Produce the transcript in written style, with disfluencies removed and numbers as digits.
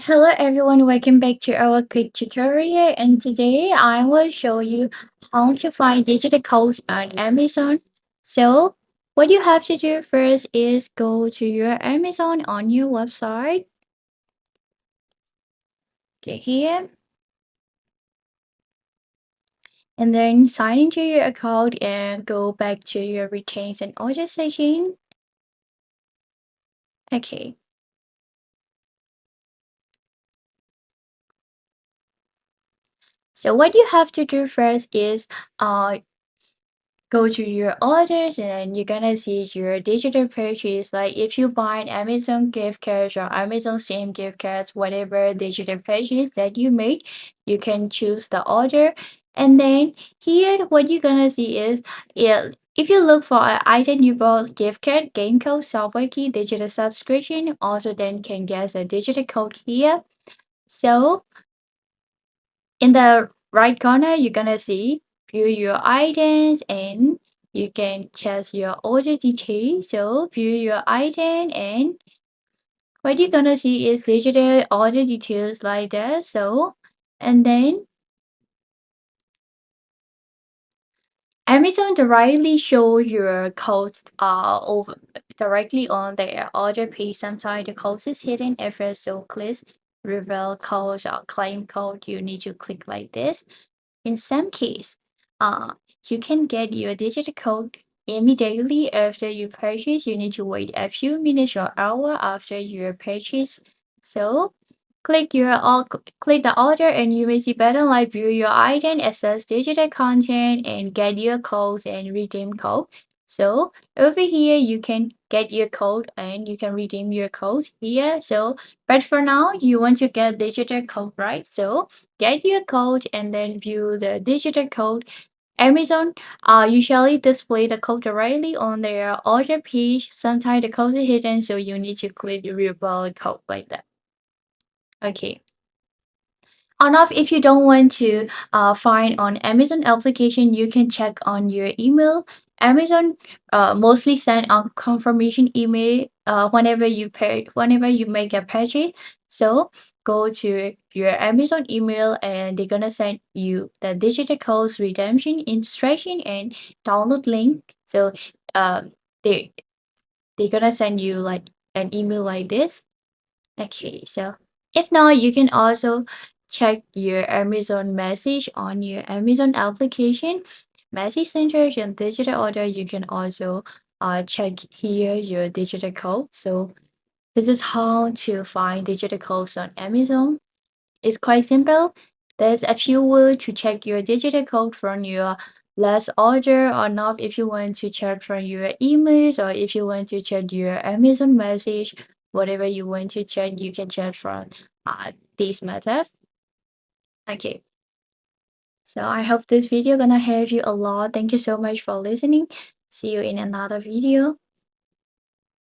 Hello everyone, welcome back to our quick tutorial, and today I will show you how to find digital codes on Amazon. So what you have to do first is go to your Amazon on your website. Click here and then sign into your account and go back to your returns and order section. Okay. So what you have to do first is go to your orders and you're gonna see your digital purchase. Like if you buy an Amazon gift cards or Amazon same gift cards, whatever digital purchase that you make, you can choose the order. And then here what you're gonna see is, yeah, if you look for an item you bought, gift card, game code, software key, digital subscription, also then can get a digital code here. So in the right corner, you're gonna see view your items and you can check your order details. So view your item and what you're gonna see is digital order details like that. So and then Amazon directly show your codes over directly on their order page. Sometimes the code is hidden if it's so click reveal code or claim code. You need to click like this. In some case, uh, you can get your digital code immediately after you purchase. You need to wait a few minutes or hour after your purchase. So click the order and you will see button like view your item, access digital content, and get your codes and redeem code. So over here you can get your code and you can redeem your code here. So but for now you want to get digital code, right? So get your code and then view the digital code. Amazon usually display the code directly on their order page. Sometimes the code is hidden, so you need to click the reveal code like that. Okay. On off, if you don't want to find on Amazon application, you can check on your email. Amazon mostly send a confirmation email whenever you make a purchase. So go to your Amazon email and they're gonna send you the digital codes redemption instruction and download link. So they they're gonna send you like an email like this. Okay, so if not, you can also check your Amazon message on your Amazon application. Message center and digital order, you can also check here your digital code. So this is how to find digital codes on Amazon. It's quite simple. There's a few ways to check your digital code from your last order or not if you want to check from your emails or if you want to check your Amazon message, whatever you want to check, you can check from this method. Okay. So I hope this video gonna help you a lot. Thank you so much for listening. See you in another video.